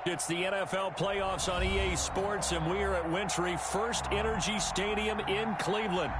It's the NFL playoffs on EA Sports, and we are at Wintry First Energy Stadium in Cleveland.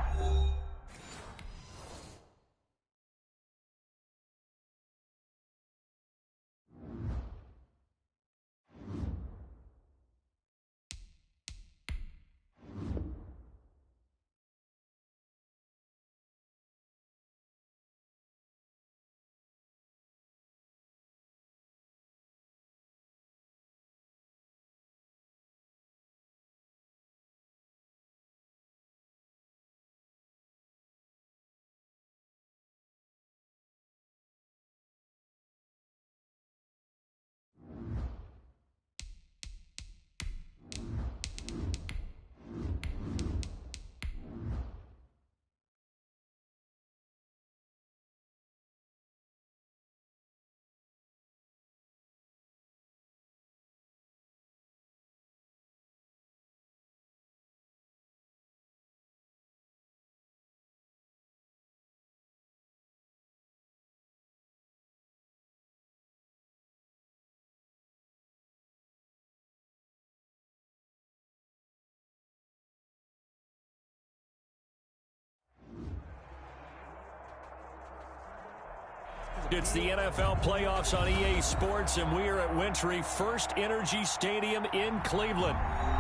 It's the NFL playoffs on EA Sports, and we are at Wintry First Energy Stadium in Cleveland.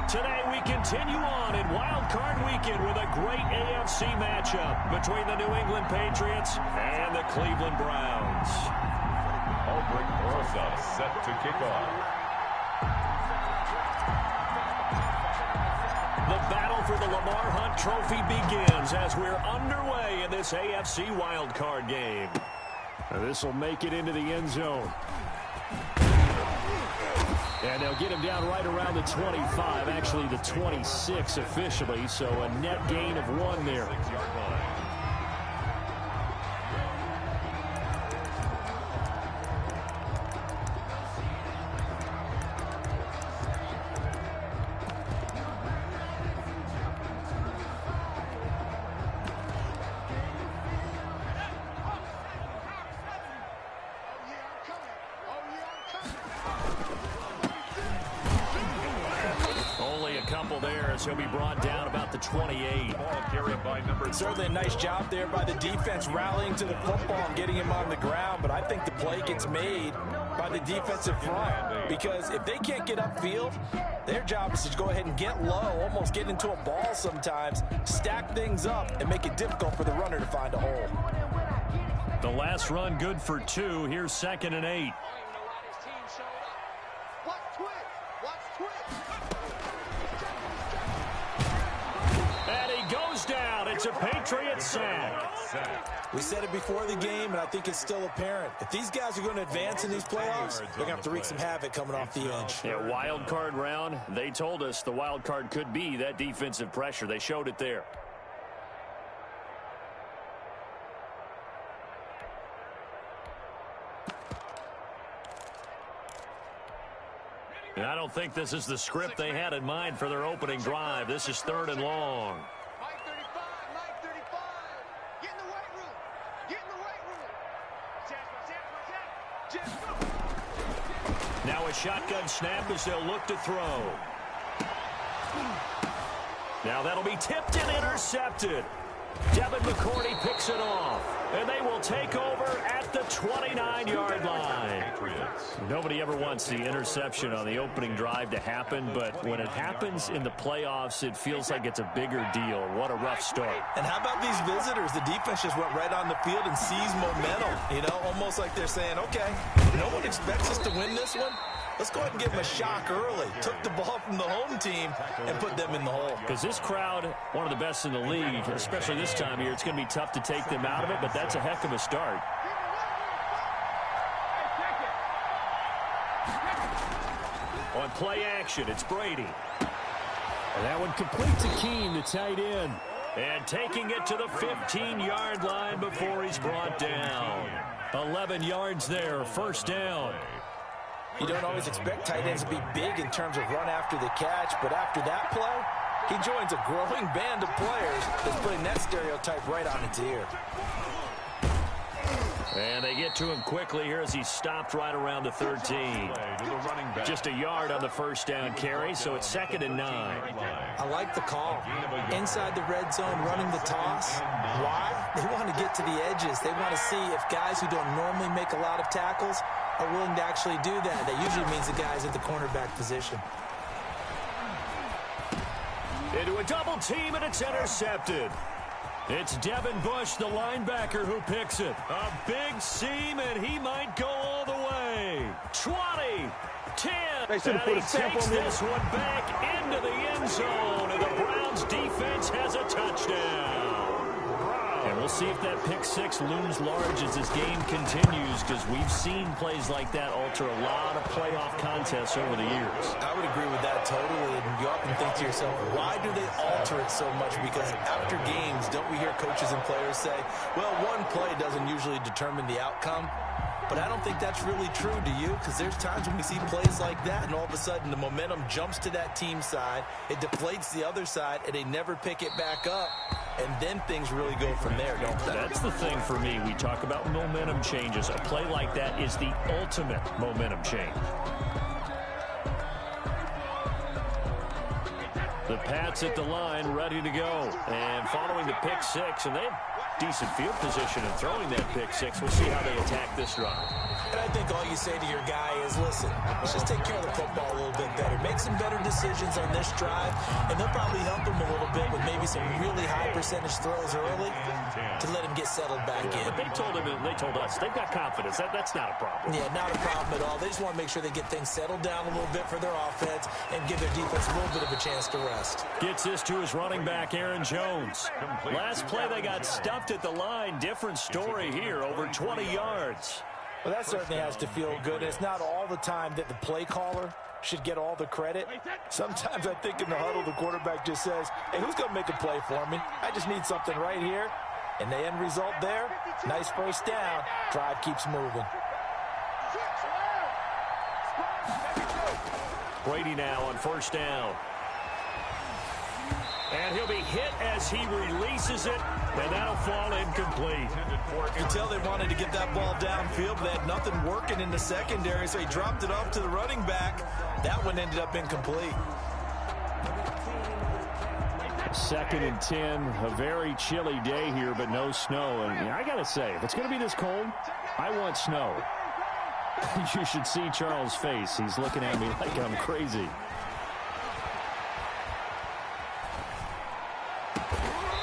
Today we continue on in Wild Card Weekend with a great AFC matchup between the New England Patriots and the Cleveland Browns. Albrecht Rosa set to kick off. The battle for the Lamar Hunt Trophy begins as we're underway in this AFC Wild Card game. This will make it into the end zone. And they'll get him down right around the 25, actually the 26 officially, so a net gain of 1 there. He'll be brought down about the 28. Ball carried by number. Certainly a nice job there by the defense rallying to the football and getting him on the ground, but I think the play gets made by the defensive front because if they can't get upfield, their job is to go ahead and get low, almost get into a ball sometimes, stack things up, and make it difficult for the runner to find a hole. The last run good for 2. Here's 2nd and 8. It's a Patriots sack. We said it before the game, and I think it's still apparent. If these guys are going to advance in these playoffs, they're going to have to wreak some havoc coming off the edge. Yeah, wild card round. They told us the wild card could be that defensive pressure. They showed it there. And I don't think this is the script they had in mind for their opening drive. This is 3rd and long. Now a shotgun snap as they'll look to throw. Now that'll be tipped and intercepted. Devin McCourty picks it off. And they will take over at the 29-yard line. Nobody ever wants the interception on the opening drive to happen, but when it happens in the playoffs, it feels like it's a bigger deal. What a rough start. And how about these visitors? The defense just went right on the field and seized momentum. You know, almost like they're saying, okay, no one expects us to win this one. Let's go ahead and give them a shock early. Took the ball from the home team and put them in the hole. Because this crowd, one of the best in the league, especially this time of year, it's going to be tough to take them out of it, but that's a heck of a start. On play action, it's Brady. And that one complete to Keene, the tight end. And taking it to the 15-yard line before he's brought down. 11 yards there, 1st down. You don't always expect tight ends to be big in terms of run after the catch, but after that play, he joins a growing band of players that's putting that stereotype right on its ear. And they get to him quickly here as he stopped right around the 13. Just a yard on the first down carry, so it's 2nd and 9. I like the call. Inside the red zone, running the toss. Why? They want to get to the edges. They want to see if guys who don't normally make a lot of tackles are willing to actually do that. That usually means the guys at the cornerback position. Into a double team, and it's intercepted. It's Devin Bush, the linebacker, who picks it. A big seam, and he might go all the way. 20, 10, and he takes this one back into the end zone, and the Browns defense has a touchdown. And we'll see if that pick six looms large as this game continues, because we've seen plays like that alter a lot of playoff contests over the years. I would agree with that totally, and you often think to yourself, why do they alter it so much? Because after games, don't we hear coaches and players say, well, one play doesn't usually determine the outcome? But I don't think that's really true, do you? Because there's times when we see plays like that, and all of a sudden the momentum jumps to that team side, it deflates the other side, and they never pick it back up. And then things really go from there, don't they? That's the thing for me. We talk about momentum changes. A play like that is the ultimate momentum change. The Pats at the line, ready to go. And following the pick six, and they have decent field position in throwing that pick six. We'll see how they attack this drive. And I think all you say to your guy is, listen, let's just take care of the football a little bit better. Make some better decisions on this drive, and they'll probably help him a little bit with maybe some really high percentage throws early to let him get settled back in. But they told him, and they told us, they've got confidence. That's not a problem. Yeah, not a problem at all. They just want to make sure they get things settled down a little bit for their offense and give their defense a little bit of a chance to rest. Gets this to his running back, Aaron Jones. Last play, they got stuffed at the line. Different story here, over 20 yards. Well, that certainly has to feel good. It's not all the time that the play caller should get all the credit. Sometimes I think in the huddle, the quarterback just says, hey, who's going to make a play for me? I just need something right here. And the end result there, nice first down. Drive keeps moving. Brady now on first down. And he'll be hit as he releases it, and that'll fall incomplete. You can tell they wanted to get that ball downfield, but they had nothing working in the secondary, so he dropped it off to the running back. That one ended up incomplete. 2nd and 10, a very chilly day here, but no snow. And I got to say, if it's going to be this cold, I want snow. You should see Charles' face. He's looking at me like I'm crazy.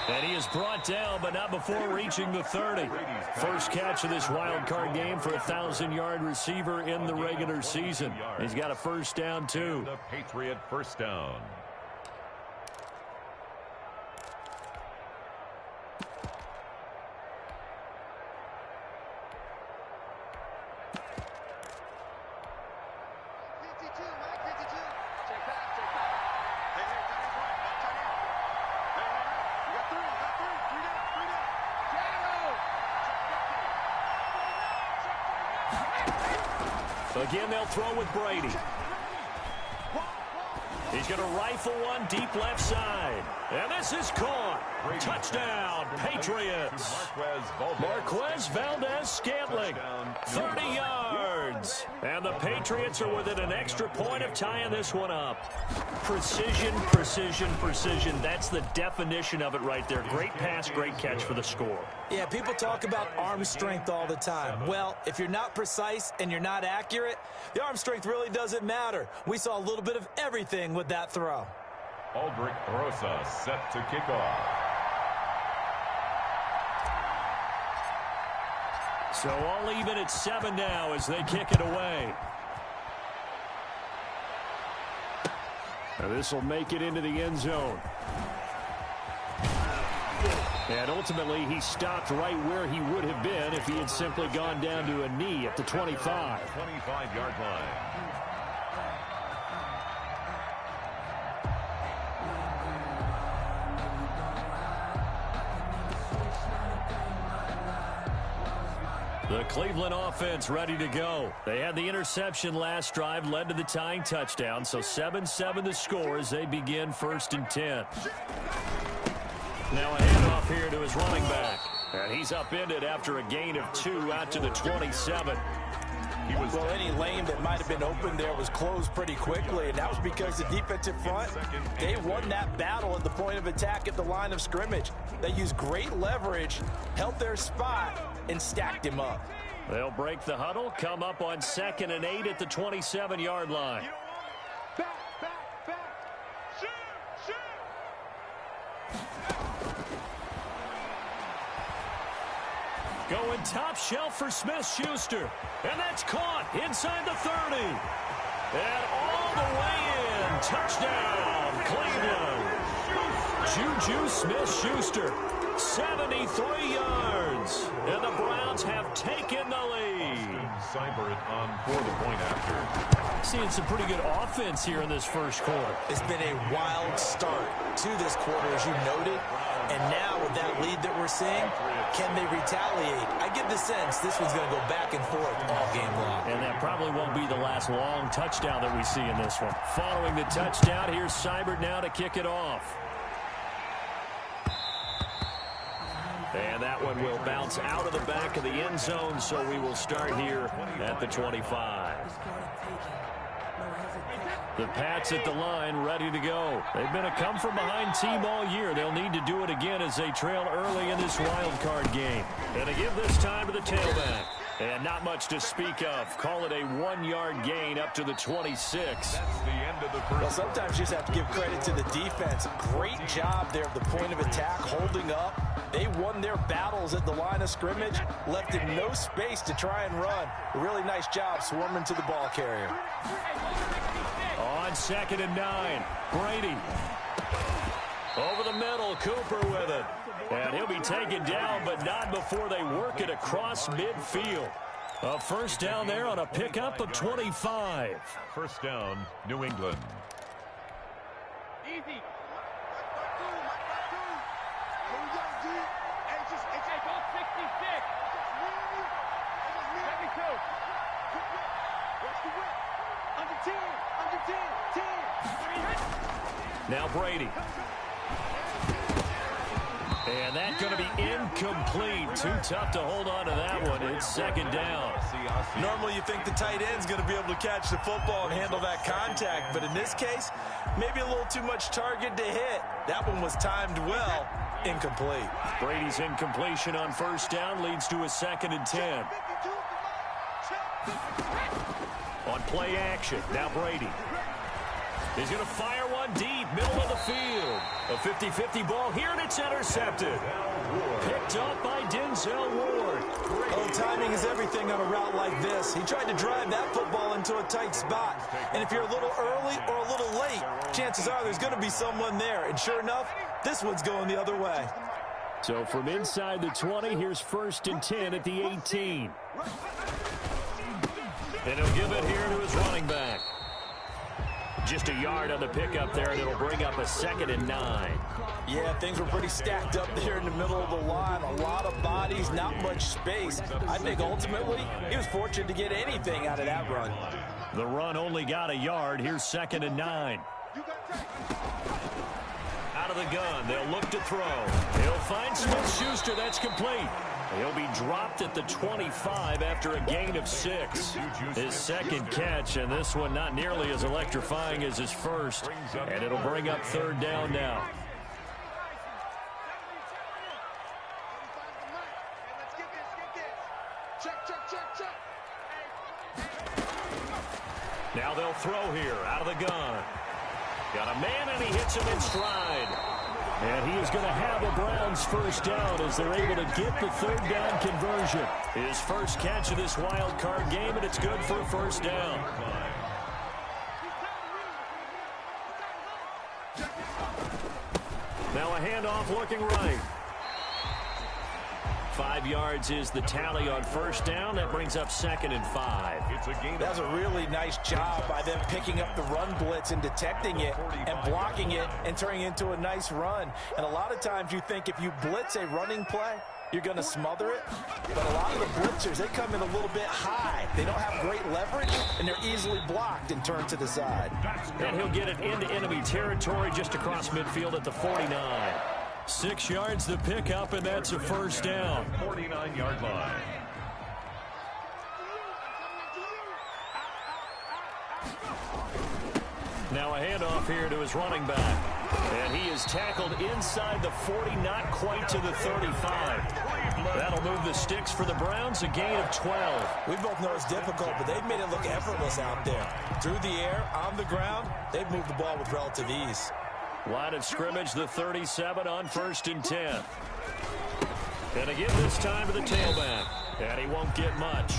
And he is brought down, but not before reaching the 30. First catch of this wild card game for a 1,000-yard receiver in the regular season. He's got a first down, too. The Patriot first down. Again, they'll throw with Brady. He's going to rifle one deep left side. And this is caught. Touchdown, Patriots. Marquez Valdez-Scantling, 30 yards. And the Patriots are within an extra point of tying this one up. Precision, precision, precision. That's the definition of it right there. Great pass, great catch for the score. Yeah, people talk about arm strength all the time. Well, if you're not precise and you're not accurate, the arm strength really doesn't matter. We saw a little bit of everything with that throw. Aldrich Rosa set to kick off. So all even at 7 now as they kick it away. This will make it into the end zone. And ultimately, he stopped right where he would have been if he had simply gone down to a knee at the 25. 25-yard line. The Cleveland offense ready to go. They had the interception last drive, led to the tying touchdown. So 7-7 the score as they begin 1st and 10. Now a handoff here to his running back. And he's upended after a gain of 2 out to the 27. Well, any lane that might have been open there was closed pretty quickly, and that was because the defensive front, they won that battle at the point of attack at the line of scrimmage. They used great leverage, held their spot, and stacked him up. They'll break the huddle, come up on 2nd and 8 at the 27-yard line. Going top shelf for Smith-Schuster. And that's caught inside the 30. And all the way in. Touchdown, Cleveland. Juju Smith-Schuster, 73 yards. And the Browns have taken the lead. Seibert on for the point after. Seeing some pretty good offense here in this first quarter. It's been a wild start to this quarter, as you noted. And now with that lead that we're seeing, can they retaliate? I get the sense this one's going to go back and forth all game long. And that probably won't be the last long touchdown that we see in this one. Following the touchdown, here's Seibert now to kick it off. And that one will bounce out of the back of the end zone, so we will start here at the 25. The Pats at the line, ready to go. They've been a come-from-behind team all year. They'll need to do it again as they trail early in this wild card game. And to give this time to the tailback. And not much to speak of. Call it a 1-yard gain up to the 26. That's the end of the first. Well, sometimes you just have to give credit to the defense. Great job there at the point of attack, holding up. They won their battles at the line of scrimmage, left in no space to try and run. A really nice job swarming to the ball carrier. On 2nd and 9, Brady. Over the middle, Cooper with it. And he'll be taken down, but not before they work it across midfield. A first down there on a pickup of 25. First down, New England. Easy. Now Brady. And that's going to be incomplete. Too tough to hold on to that one. It's 2nd down. Normally you think the tight end's going to be able to catch the football and handle that contact, but in this case, maybe a little too much target to hit. That one was timed well. Incomplete. Brady's incompletion on first down leads to a 2nd and 10. On play action, now Brady. He's going to fire one deep, middle of the field. A 50-50 ball here, and it's intercepted. Picked up by Denzel Ward. Oh, timing is everything on a route like this. He tried to drive that football into a tight spot. And if you're a little early or a little late, chances are there's going to be someone there. And sure enough, this one's going the other way. So from inside the 20, here's 1st and 10 at the 18. And he'll give it here to his running back. Just a yard on the pickup there, and it'll bring up a 2nd and 9. Yeah, things were pretty stacked up there in the middle of the line. A lot of bodies, not much space. I think ultimately he was fortunate to get anything out of that run. The run only got a yard. Here's 2nd and 9. Out of the gun, they'll look to throw. He'll find Smith-Schuster. That's complete. He'll be dropped at the 25 after a gain of 6. His 2nd catch, and this one not nearly as electrifying as his first. And it'll bring up 3rd down now. Now they'll throw here out of the gun. Got a man, and he hits him in stride. And he is going to have a Browns first down as they're able to get the 3rd down conversion. His first catch of this wild card game, and it's good for a first down. Now a handoff looking right. 5 yards is the tally on first down. That brings up 2nd and 5. That was a really nice job by them picking up the run blitz and detecting it and blocking it and turning it into a nice run. And a lot of times you think if you blitz a running play, you're going to smother it. But a lot of the blitzers, they come in a little bit high. They don't have great leverage, and they're easily blocked and turned to the side. And he'll get it into enemy territory just across midfield at the 49. 6 yards the pickup, and that's a first down. 49-yard line. Now a handoff here to his running back. And he is tackled inside the 40, not quite to the 35. That'll move the sticks for the Browns, a gain of 12. We both know it's difficult, but they've made it look effortless out there. Through the air, on the ground, they've moved the ball with relative ease. Line of scrimmage, the 37 on 1st and 10. And again this time to the tailback. And he won't get much.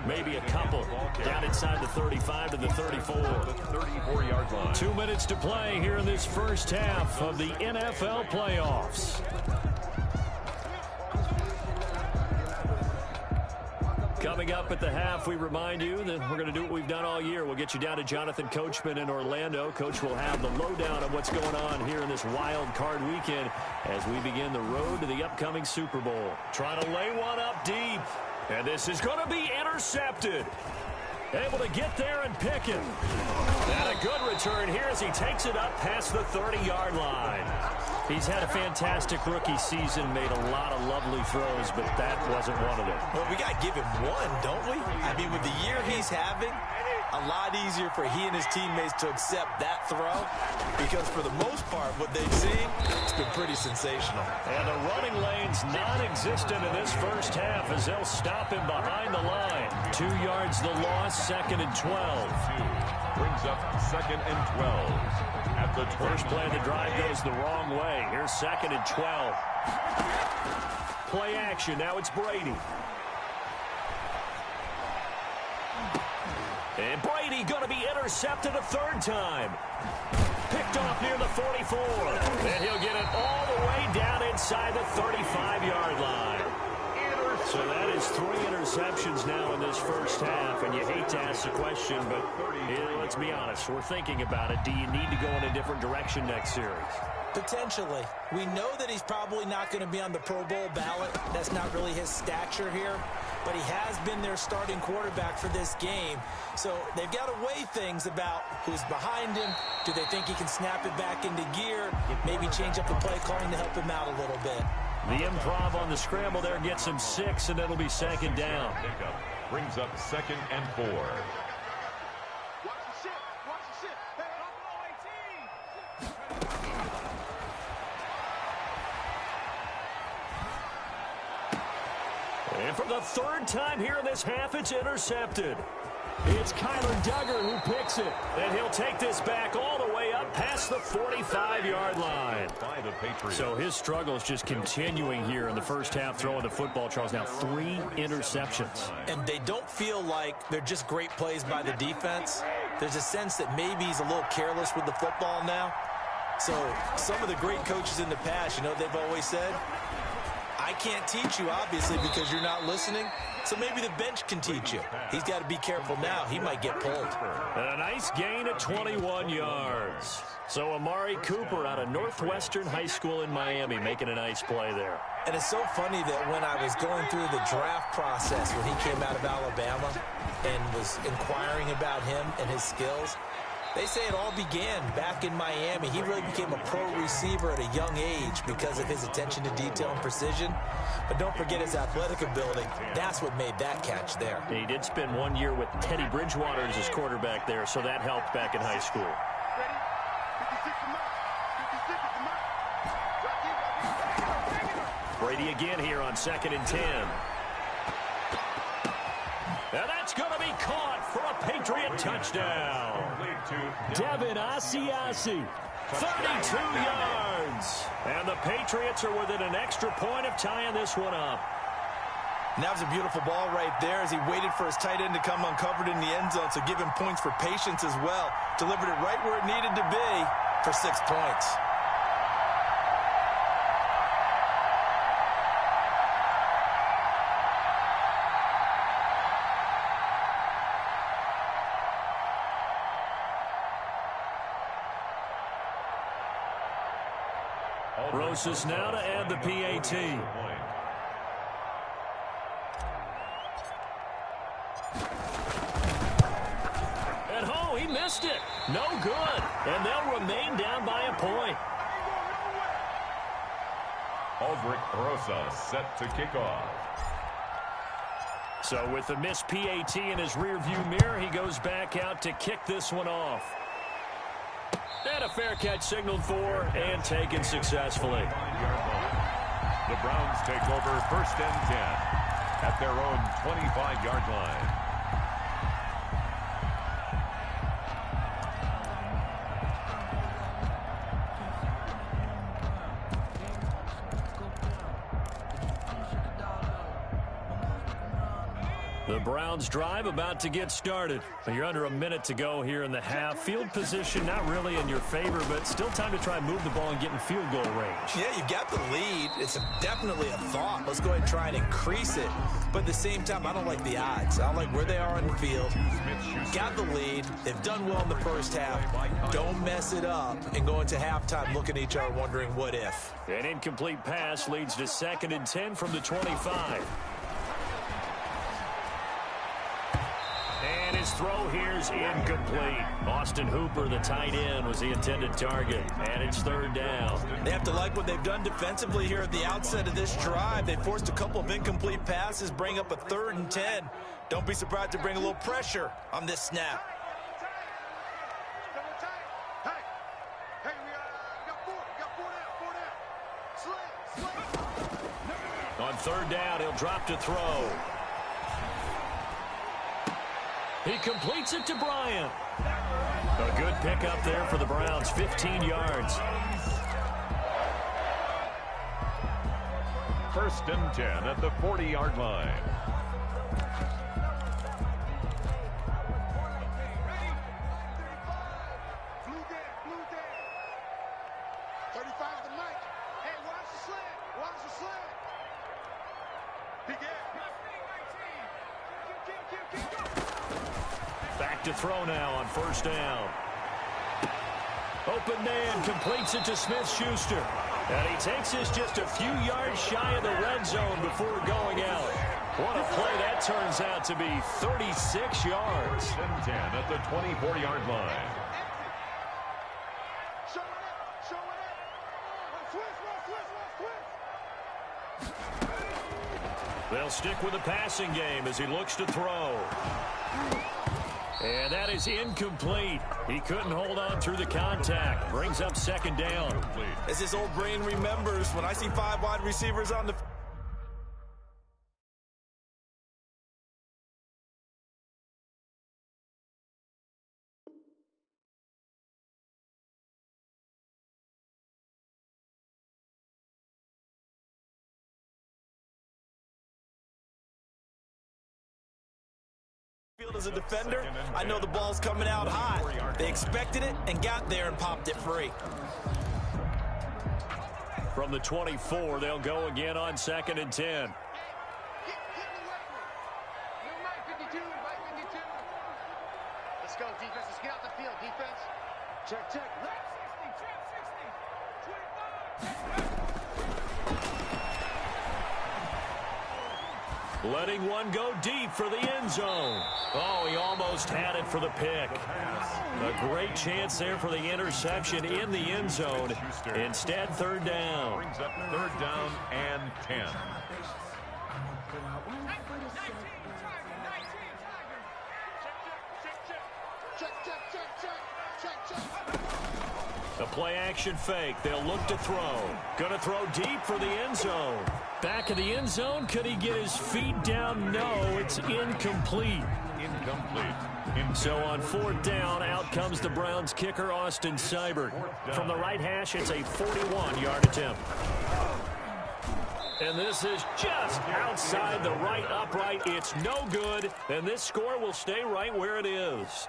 Maybe a couple. Down inside the 35 to the 34. 34-yard line. 2 minutes to play here in this first half of the NFL playoffs. Coming up at the half, we remind you that we're going to do what we've done all year. We'll get you down to Jonathan Coachman in Orlando. Coach will have the lowdown on what's going on here in this wild card weekend as we begin the road to the upcoming Super Bowl. Trying to lay one up deep. And this is going to be intercepted. Able to get there and pick it. And a good return here as he takes it up past the 30-yard line. He's had a fantastic rookie season, made a lot of lovely throws, but that wasn't one of them. Well, we got to give him one, don't we? I mean, with the year he's having, a lot easier for he and his teammates to accept that throw because for the most part, what they've seen, it's been pretty sensational. And the running lane's non-existent in this first half as they'll stop him behind the line. 2 yards the loss, 2nd and 12. Brings up 2nd and 12. At the first play of the drive goes the wrong way. Here's 2nd and 12. Play action. Now it's Brady. And Brady going to be intercepted a 3rd time. Picked off near the 44. And he'll get it all the way down inside the 35-yard line. So that is 3 interceptions now in this first half, and you hate to ask the question, but let's be honest, we're thinking about it. Do you need to go in a different direction next series? Potentially. We know that he's probably not going to be on the Pro Bowl ballot. That's not really his stature here, but he has been their starting quarterback for this game. So they've got to weigh things about who's behind him. Do they think he can snap it back into gear? Maybe change up the play calling to help him out a little bit. The improv on the scramble there gets him 6, and it'll be 2nd down. Brings up 2nd and 4. And for the 3rd time here in this half, it's intercepted. It's Kyler Duggar who picks it. And he'll take this back all the way up past the 45-yard line. So his struggle is just continuing here in the first half throwing the football, Charles. Now 3 interceptions. And they don't feel like they're just great plays by the defense. There's a sense that maybe he's a little careless with the football now. So some of the great coaches in the past, you know, they've always said, I can't teach you, obviously, because you're not listening. So maybe the bench can teach you. He's got to be careful now. He might get pulled. And a nice gain of 21 yards. So Amari Cooper out of Northwestern High School in Miami making a nice play there. And it's so funny that when I was going through the draft process when he came out of Alabama and was inquiring about him and his skills, they say it all began back in Miami. He really became a pro receiver at a young age because of his attention to detail and precision. But don't forget his athletic ability. That's what made that catch there. He did spend 1 year with Teddy Bridgewater as his quarterback there, so that helped back in high school. Brady again here on 2nd and 10. And that's going to be caught for a Patriot touchdown. Devin Asiasi, 32 yards. And the Patriots are within an extra point of tying this one up. And that was a beautiful ball right there as he waited for his tight end to come uncovered in the end zone, so give him points for patience as well. Delivered it right where it needed to be for 6 points. Rosas now to add the PAT. And oh, he missed it. No good. And they'll remain down by a point. Aldrich Rosas set to kick off. So with the missed PAT in his rearview mirror, he goes back out to kick this one off. And a fair catch signaled for and taken successfully. The Browns take over 1st and 10 at their own 25-yard line. The Browns drive about to get started. You're under a minute to go here in the half. Field position not really in your favor, but still time to try and move the ball and get in field goal range. Yeah, you've got the lead. It's definitely a thought. Let's go ahead and try and increase it. But at the same time, I don't like the odds. I don't like where they are on the field. Got the lead. They've done well in the first half. Don't mess it up and go into halftime looking at each other wondering what if. An incomplete pass leads to 2nd and 10 from the 25. And his throw here's incomplete. Austin Hooper, the tight end, was the intended target. And it's 3rd down. They have to like what they've done defensively here at the outset of this drive. They forced a couple of incomplete passes, bring up a 3rd and 10. Don't be surprised to bring a little pressure on this snap. On 3rd down, he'll drop to throw. He completes it to Bryant. A good pickup there for the Browns, 15 yards. 1st and 10 at the 40-yard line. Back to throw now on 1st down. Open man completes it to Smith-Schuster. And he takes this just a few yards shy of the red zone before going out. What a play that turns out to be, 36 yards. 1st and 10 at the 24-yard line. They'll stick with the passing game as he looks to throw. And that is incomplete. He couldn't hold on through the contact. Brings up 2nd down. As his old brain remembers, when I see 5 wide receivers on the field as a defender, I know the ball's coming out hot. They expected it and got there and popped it free. From the 24, they'll go again on 2nd and 10. Let's go, defense. Let's get out the field, defense. Check, check. Letting one go deep for the end zone. Oh, he almost had it for the pick. A great chance there for the interception in the end zone. Instead, 3rd down. Brings up 3rd down and 10. The play-action fake. They'll look to throw. Going to throw deep for the end zone. Back of the end zone. Could he get his feet down? No, it's incomplete. So on 4th down, out comes the Browns kicker, Austin Seibert. From the right hash, it's a 41-yard attempt. And this is just outside the right upright. It's no good, and this score will stay right where it is.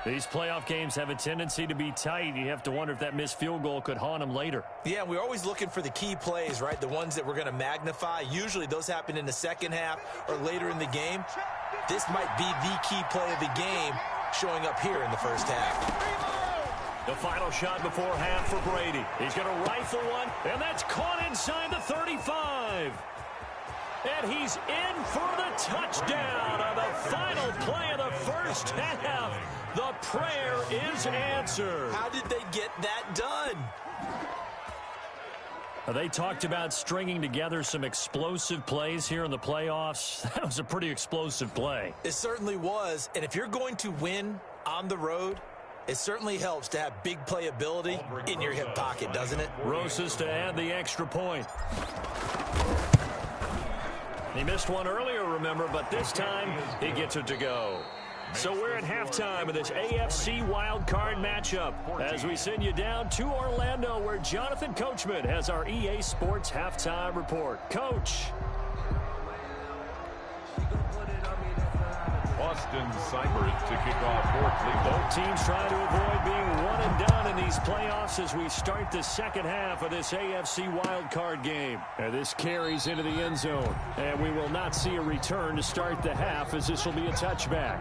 These playoff games have a tendency to be tight. You have to wonder if that missed field goal could haunt them later. Yeah, we're always looking for the key plays, right? The ones that we're going to magnify. Usually those happen in the second half or later in the game. This might be the key play of the game showing up here in the first half. The final shot before half for Brady. He's going to rifle one, and that's caught inside the 35. And he's in for the touchdown on the final play of the first half. The prayer is answered. How did they get that done? They talked about stringing together some explosive plays here in the playoffs. That was a pretty explosive play. It certainly was. And if you're going to win on the road, it certainly helps to have big playability in your hip pocket, doesn't it? Rosas to add the extra point. He missed one earlier, remember, but this time he gets it to go. So we're at halftime of this AFC wildcard matchup as we send you down to Orlando where Jonathan Coachman has our EA Sports halftime report. Coach. Austin Seibert to kick off for Cleveland. Both teams trying to avoid being one and done in these playoffs as we start the second half of this AFC wildcard game. And this carries into the end zone. And we will not see a return to start the half as this will be a touchback.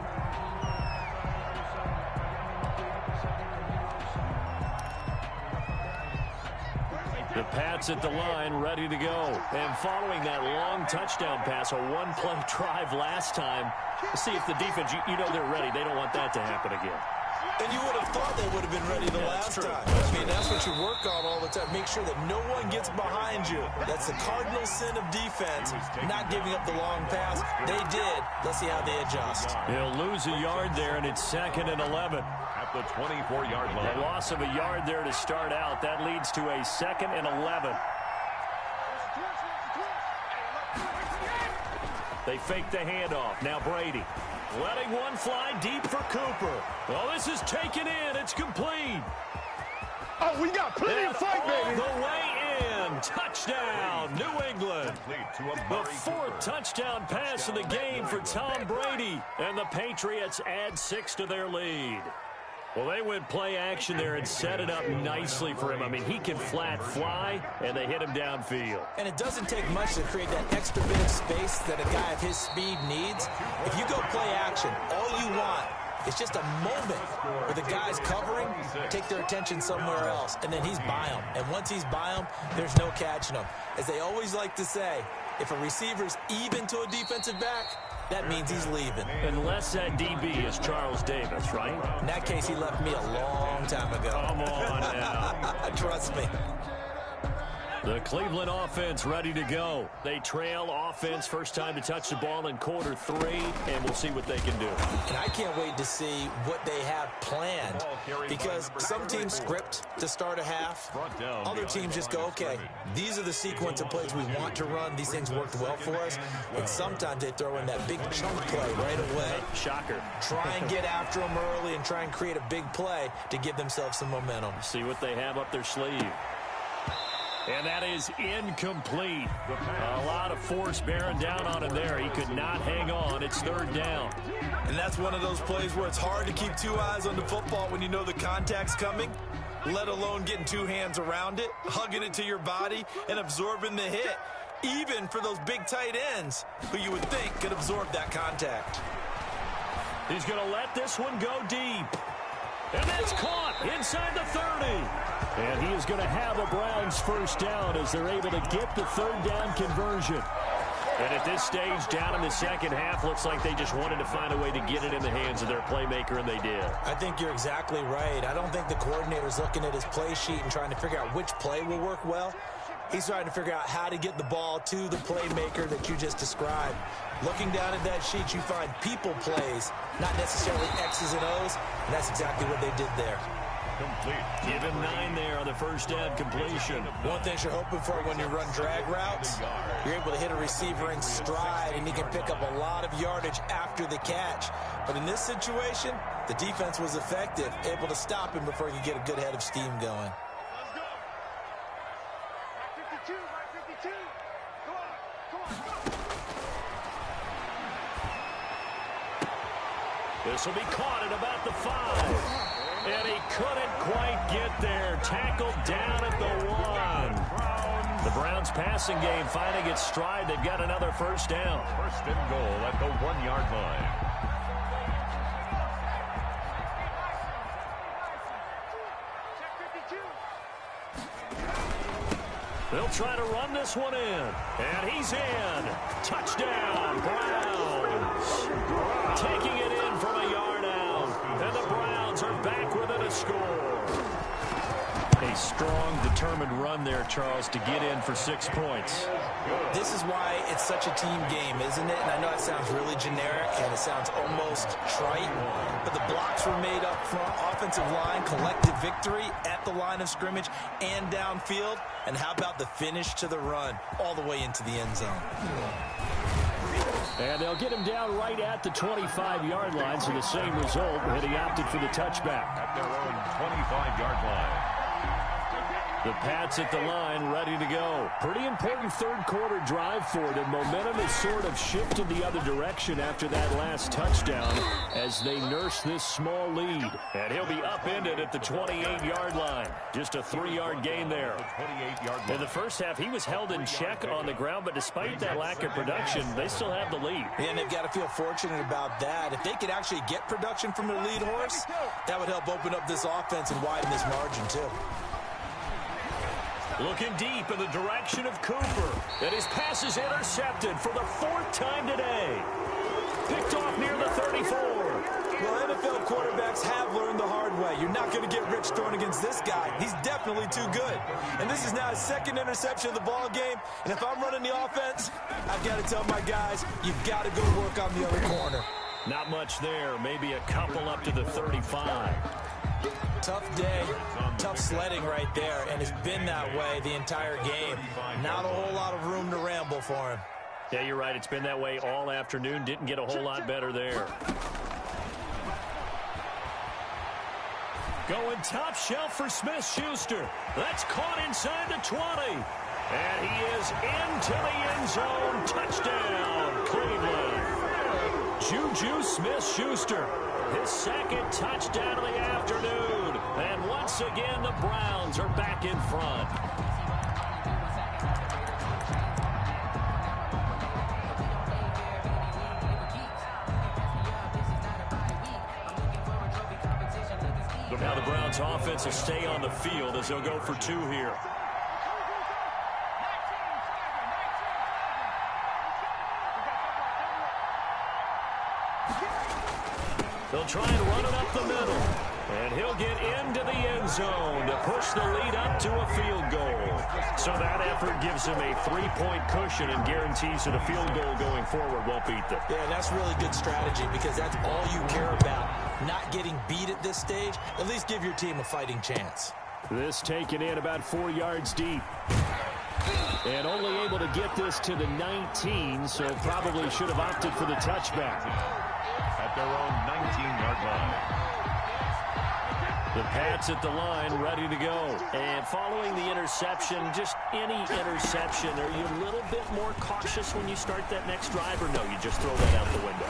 The Pats at the line, ready to go. And following that long touchdown pass, a one-play drive last time, see if the defense, you know they're ready. They don't want that to happen again. And you would have thought they would have been ready the last time. I mean, that's what you work on all the time. Make sure that no one gets behind you. That's the cardinal sin of defense, not giving up the long pass. They did. Let's see how they adjust. He'll lose a yard there, and it's 2nd and 11. At the 24-yard line. A loss of a yard there to start out. That leads to a 2nd and 11. They fake the handoff. Now Brady. Letting one fly deep for Cooper. Well, this is taken in. It's complete. Oh, we got plenty of fight, baby. The way in. Touchdown, New England. The 4th touchdown pass of the game for Tom Brady. And the Patriots add 6 to their lead. Well, they went play action there and set it up nicely for him. I mean, he can flat fly, and they hit him downfield. And it doesn't take much to create that extra bit of space that a guy of his speed needs. If you go play action, all you want is just a moment where the guy's covering, take their attention somewhere else, and then he's by him. And once he's by him, there's no catching him. As they always like to say, if a receiver's even to a defensive back, that means he's leaving. Unless that DB is Charles Davis, right? In that case, he left me a long time ago. Come on now. Trust me. The Cleveland offense ready to go. They trail offense, first time to touch the ball in quarter 3, and we'll see what they can do. And I can't wait to see what they have planned, because some teams script to start a half. Other teams just go, okay, these are the sequence of plays we want to run. These things worked well for us. And sometimes they throw in that big chunk play right away. Shocker. Try and get after them early and try and create a big play to give themselves some momentum. See what they have up their sleeve. And that is incomplete. A lot of force bearing down on him there. He could not hang on. It's 3rd down. And that's one of those plays where it's hard to keep 2 eyes on the football when you know the contact's coming, let alone getting 2 hands around it, hugging it to your body, and absorbing the hit, even for those big tight ends who you would think could absorb that contact. He's going to let this one go deep. And that's caught inside the 30. And he is going to have a Browns first down as they're able to get the 3rd down conversion. And at this stage, down in the second half, looks like they just wanted to find a way to get it in the hands of their playmaker, and they did. I think you're exactly right. I don't think the coordinator's looking at his play sheet and trying to figure out which play will work well. He's trying to figure out how to get the ball to the playmaker that you just described. Looking down at that sheet, you find people plays, not necessarily X's and O's, and that's exactly what they did there. Complete. Give him 9 there on the first down completion. One thing you're hoping for when you run drag routes, you're able to hit a receiver in stride, and he can pick up a lot of yardage after the catch. But in this situation, the defense was effective, able to stop him before he could get a good head of steam going. This will be caught at about the 5. And he couldn't quite get there. Tackled down at the 1. The Browns passing game finding its stride. They've got another first down. 1st and goal at the 1-yard line. They'll try to run this one in. And he's in. Touchdown, Browns. Taking it in from a yard out. And the Browns are back within a score. He really strong, determined run there, Charles, to get in for 6 points. This is why it's such a team game, isn't it? And I know it sounds really generic and it sounds almost trite, but the blocks were made up front, offensive line, collective victory at the line of scrimmage and downfield. And how about the finish to the run all the way into the end zone? And they'll get him down right at the 25-yard line, so the same result, and he opted for the touchback. At their own 25-yard line. The Pats at the line, ready to go. Pretty important third-quarter drive for them. Momentum has sort of shifted the other direction after that last touchdown as they nurse this small lead. And he'll be upended at the 28-yard line. Just a 3-yard gain there. In the first half, he was held in check on the ground, but despite that lack of production, they still have the lead. And they've got to feel fortunate about that. If they could actually get production from their lead horse, that would help open up this offense and widen this margin, too. Looking deep in the direction of Cooper. And his pass is intercepted for the 4th time today. Picked off near the 34. Well, NFL quarterbacks have learned the hard way. You're not going to get rich throwing against this guy. He's definitely too good. And this is now his 2nd interception of the ball game. And if I'm running the offense, I've got to tell my guys, you've got to go work on the other corner. Not much there. Maybe a couple up to the 35. Tough day, tough sledding right there, and it's been that way the entire game. Not a whole lot of room to ramble for him. Yeah, you're right. It's been that way all afternoon. Didn't get a whole lot better there. Going top shelf for Smith-Schuster. That's caught inside the 20. And he is into the end zone. Touchdown, Cleveland. Juju Smith-Schuster. His 2nd touchdown of the afternoon. And once again, the Browns are back in front. Now the Browns offense will stay on the field as they'll go for 2 here. They'll try and run it up the middle. And he'll get into the end zone to push the lead up to a field goal. So that effort gives him a 3-point cushion and guarantees that a field goal going forward won't beat them. Yeah, and that's really good strategy because that's all you care about. Not getting beat at this stage. At least give your team a fighting chance. This taken in about 4 yards deep. And only able to get this to the 19, so probably should have opted for the touchback. At their own 19-yard line. The Pats at the line, ready to go. And following the interception, just any interception, are you a little bit more cautious when you start that next drive, or no, you just throw that out the window?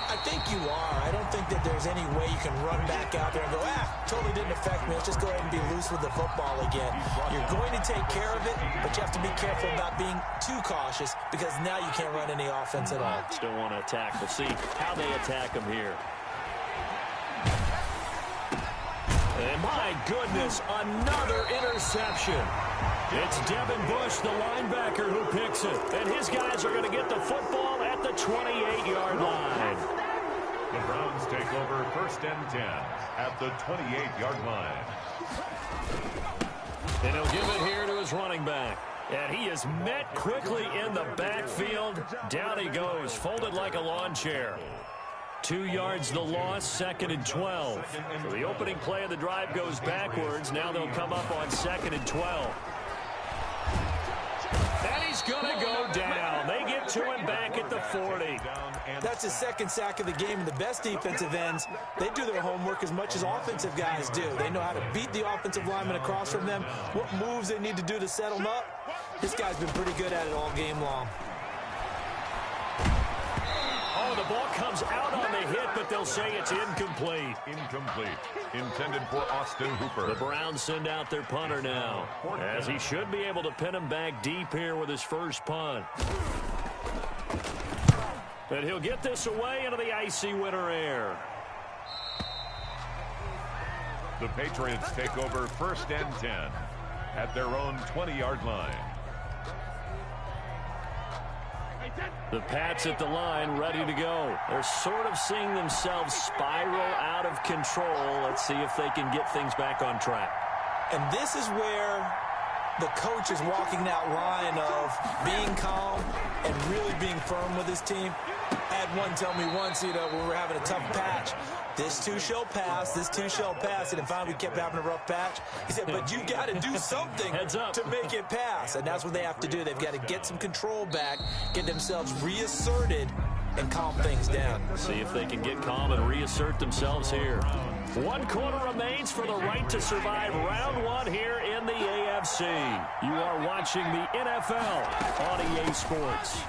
I think you are. I don't think that there's any way you can run back out there and go, totally didn't affect me. Let's just go ahead and be loose with the football again. You're going to take care of it, but you have to be careful about being too cautious because now you can't run any offense at all. Still want to attack. We'll see how they attack him here. And my goodness, another interception. It's Devin Bush, the linebacker, who picks it. And his guys are going to get the football at the 28-yard line. The Browns take over 1st and 10 at the 28-yard line. And he'll give it here to his running back. And he is met quickly in the backfield. Down he goes, folded like a lawn chair. 2 yards the loss, 2nd and 12. So the opening play of the drive goes backwards. Now they'll come up on 2nd and 12. And he's going to go down. They get to him back at the 40. That's his 2nd sack of the game. And the best defensive ends, they do their homework as much as offensive guys do. They know how to beat the offensive lineman across from them, what moves they need to do to set them up. This guy's been pretty good at it all game long. Oh, the ball comes out on the hit, but they'll say it's incomplete. Incomplete. Intended for Austin Hooper. The Browns send out their punter now, as he should be able to pin him back deep here with his first punt. And he'll get this away into the icy winter air. The Patriots take over 1st and 10 at their own 20-yard line. The Pats at the line, ready to go. They're sort of seeing themselves spiral out of control. Let's see if they can get things back on track. And this is where the coach is walking that line of being calm and really being firm with his team. I had one tell me once, when we were having a tough patch, this too shall pass, this too shall pass. And finally we kept having a rough patch. He said, but you got to do something to make it pass. And that's what they have to do. They've got to get some control back, get themselves reasserted, and calm things down. See if they can get calm and reassert themselves here. 1 quarter remains for the right to survive round 1 here in the AFC. You are watching the NFL on EA Sports.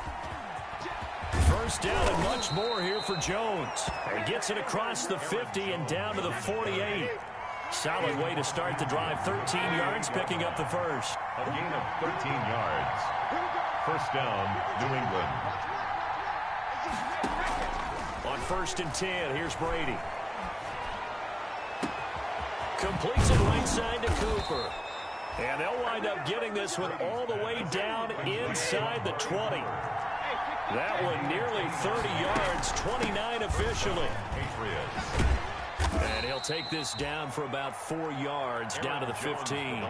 First down and much more here for Jones. He gets it across the 50 and down to the 48. Solid way to start the drive. 13 yards, picking up the first. A gain of 13 yards. First down, New England. On 1st and 10, here's Brady. Completes it right side to Cooper. And they'll wind up getting this one all the way down inside the 20. That one nearly 30 yards, 29 officially. And he'll take this down for about 4 yards, down to the 15.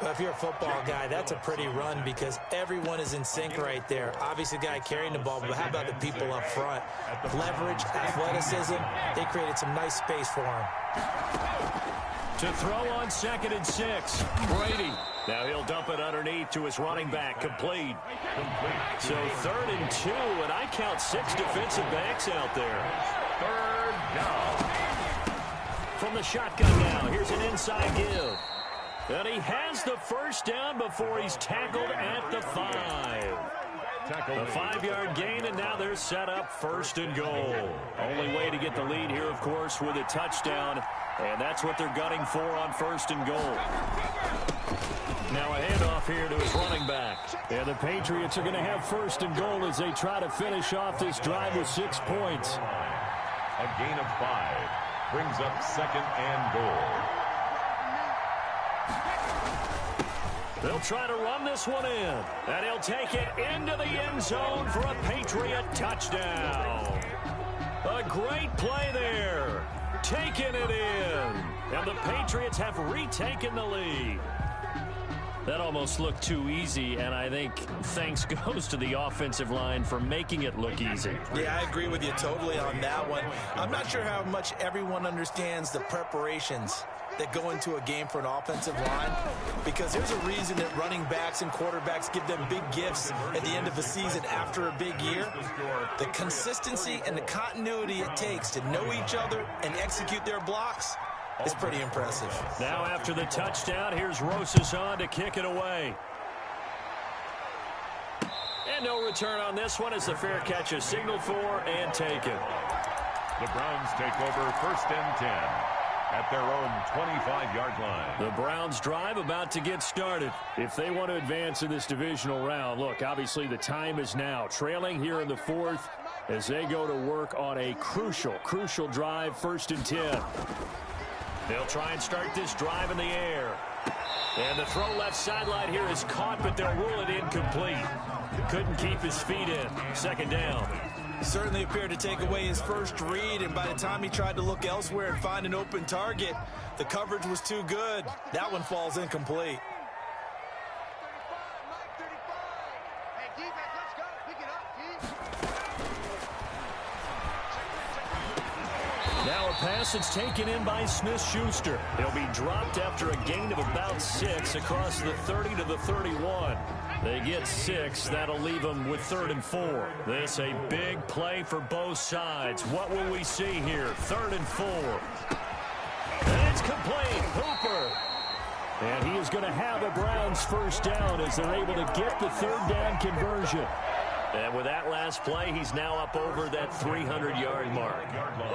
Well, if you're a football guy, that's a pretty run because everyone is in sync right there. Obviously, the guy carrying the ball, but how about the people up front? Leverage, athleticism, they created some nice space for him. To throw on 2nd and 6, Brady. Now he'll dump it underneath to his running back, complete. So 3rd and 2, and I count 6 defensive backs out there. 3rd down. From the shotgun now, here's an inside give. And he has the first down before he's tackled at the 5. A 5-yard gain, and now they're set up 1st and goal. Only way to get the lead here, of course, with a touchdown, and that's what they're gunning for on 1st and goal. Now a handoff here to his running back. And the Patriots are going to have 1st and goal as they try to finish off this drive with 6 points. A gain of 5 brings up 2nd and goal. They'll try to run this one in, and he'll take it into the end zone for a Patriot touchdown. A great play there, taking it in, and the Patriots have retaken the lead. That almost looked too easy, and I think thanks goes to the offensive line for making it look easy. Yeah, I agree with you totally on that one. I'm not sure how much everyone understands the preparations that go into a game for an offensive line, because there's a reason that running backs and quarterbacks give them big gifts at the end of the season after a big year. The consistency and the continuity it takes to know each other and execute their blocks is pretty impressive. Now after the touchdown, here's Rosas on to kick it away. And no return on this one as the fair catch is signaled for and taken. The Browns take over 1st and 10 at their own 25-yard line. The Browns drive about to get started. If they want to advance in this divisional round, look, obviously the time is now. Trailing here in the 4th as they go to work on a crucial drive, 1st and 10. They'll try and start this drive in the air. And the throw left sideline here is caught, but they'll rule it incomplete. Couldn't keep his feet in. 2nd down. Certainly appeared to take away his first read, and by the time he tried to look elsewhere and find an open target, the coverage was too good. That one falls incomplete. Hey, defense, let's go. Pick it up, Keith. Now a pass that's taken in by Smith-Schuster. He'll be dropped after a gain of about 6 across the 30 to the 31. They get 6. That'll leave them with 3rd and 4. This a big play for both sides. What will we see here? 3rd and 4. And it's complete. Hooper. And he is going to have a Browns first down as they're able to get the 3rd down conversion. And with that last play, he's now up over that 300-yard mark.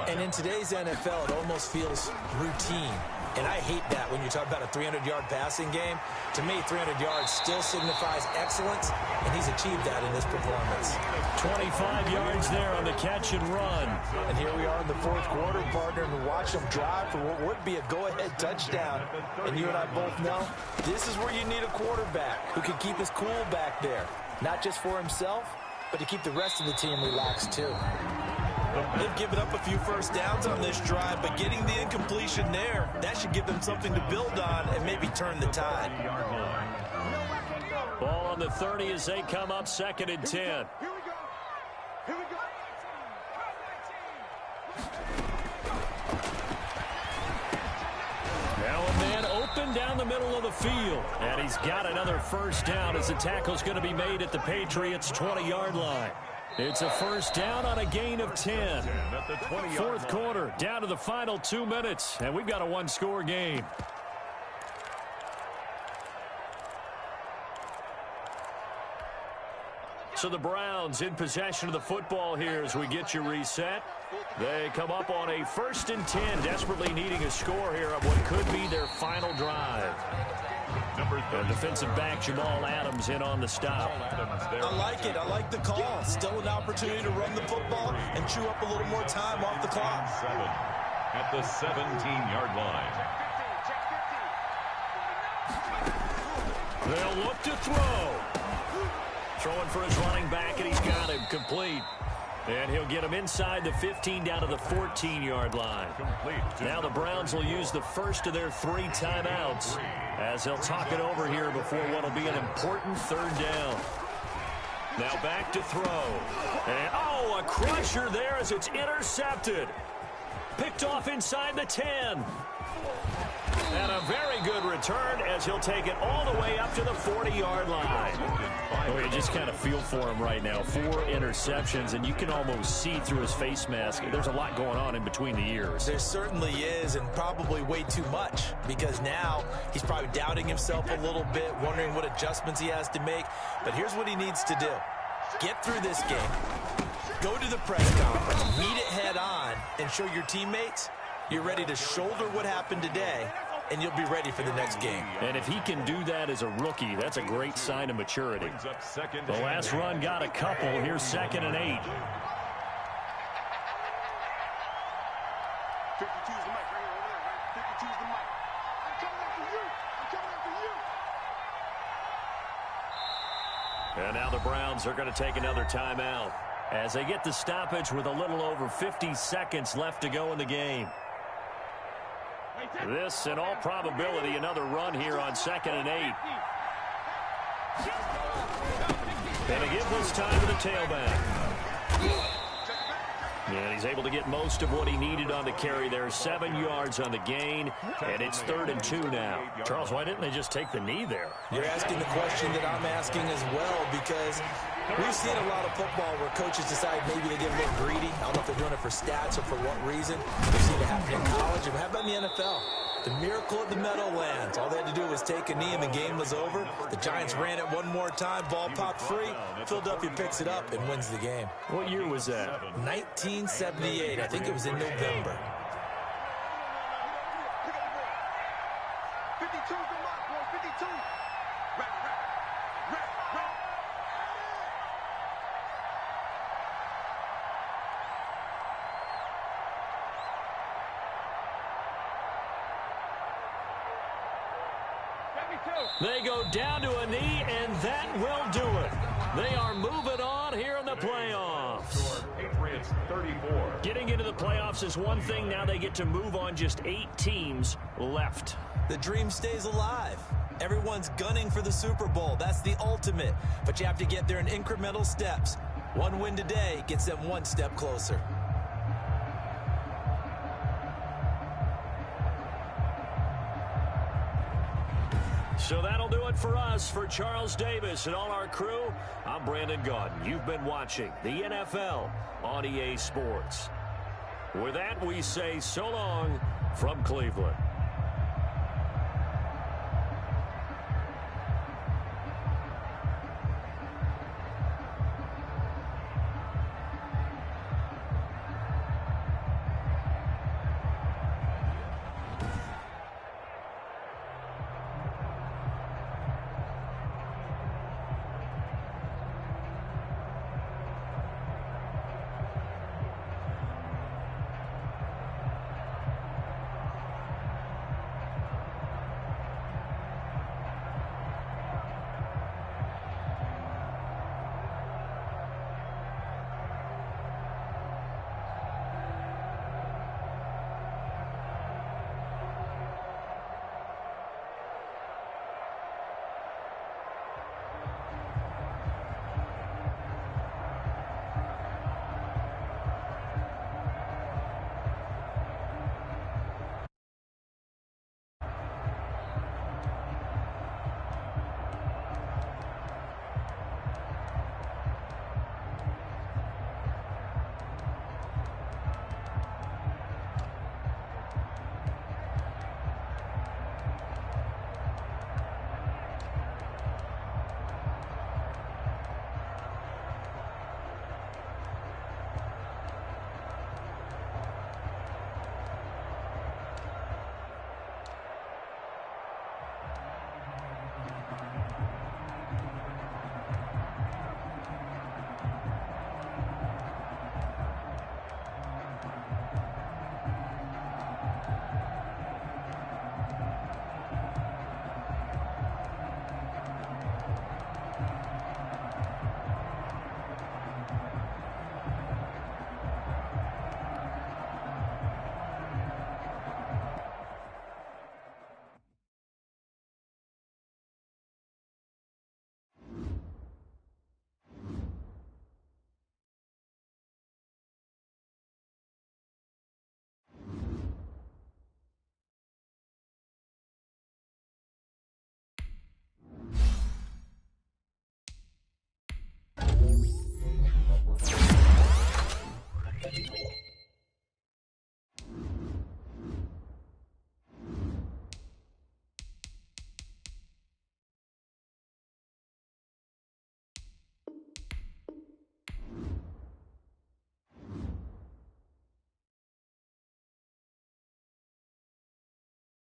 And in today's NFL, it almost feels routine. And I hate that when you talk about a 300-yard passing game. To me, 300 yards still signifies excellence, and he's achieved that in this performance. 25 yards there on the catch and run. And here we are in the 4th quarter, partner, and watch him drive for what would be a go-ahead touchdown. And you and I both know this is where you need a quarterback who can keep his cool back there, not just for himself, but to keep the rest of the team relaxed too. The They've given up a few first downs on this drive, but getting the incompletion there, that should give them something to build on and maybe turn the tide. Ball on the 30 as they come up 2nd and 10. Here we go. Here we go. Now a man open down the middle of the field. And he's got another first down as the tackle's going to be made at the Patriots' 20-yard line. It's a first down on a gain of 10. Fourth quarter, down to the final 2 minutes, and we've got a one-score game. So the Browns in possession of the football here as we get you reset. They come up on a 1st and 10, desperately needing a score here on what could be their final drive. The defensive back, Jamal Adams, in on the stop. I like it. I like the call. Still an opportunity to run the football and chew up a little more time off the clock. At the 17-yard line. They'll look to throw. Throwing for his running back, and he's got him complete. And he'll get him inside the 15 down to the 14-yard line. Now the Browns will use the first of their 3 timeouts as they'll talk it over here before what will be an important 3rd down. Now back to throw. And, a crusher there as it's intercepted. Picked off inside the 10. And a very good return as he'll take it all the way up to the 40-yard line. Oh, you just kind of feel for him right now. 4 interceptions, and you can almost see through his face mask. There's a lot going on in between the ears. There certainly is, and probably way too much, because now he's probably doubting himself a little bit, wondering what adjustments he has to make. But here's what he needs to do. Get through this game. Go to the press conference. Meet it head on and show your teammates you're ready to shoulder what happened today, and you'll be ready for the next game. And if he can do that as a rookie, that's a great sign of maturity. The last run got a couple. Here's 2nd and 8. 52 is the mic right here, over there, right? 52 is the mic. I'm coming after you. I'm coming after you. And now the Browns are going to take another timeout as they get the stoppage with a little over 50 seconds left to go in the game. This, in all probability, another run here on 2nd and 8. And they give this time to the tailback. And he's able to get most of what he needed on the carry there. 7 yards on the gain, and it's 3rd and 2 now. Charles, why didn't they just take the knee there? You're asking the question that I'm asking as well, because we've seen a lot of football where coaches decide maybe they get a little greedy. I don't know if they're doing it for stats or for what reason. We've seen it happen in college. And how about in the NFL? The miracle at the Meadowlands. All they had to do was take a knee and the game was over. The Giants ran it one more time. Ball popped free. Philadelphia picks it up and wins the game. What year was that? 1978. I think it was in November. 52 is the mic, boy. 52. Rap. They go down to a knee, and that will do it. They are moving on here in the playoffs. Patriots 34. Getting into the playoffs is one thing. Now they get to move on. Just 8 teams left. The dream stays alive. Everyone's gunning for the Super Bowl. That's the ultimate. But you have to get there in incremental steps. One win today gets them one step closer. So that'll do it for us. For Charles Davis and all our crew, I'm Brandon Gaudin. You've been watching the NFL on EA Sports. With that, we say so long from Cleveland.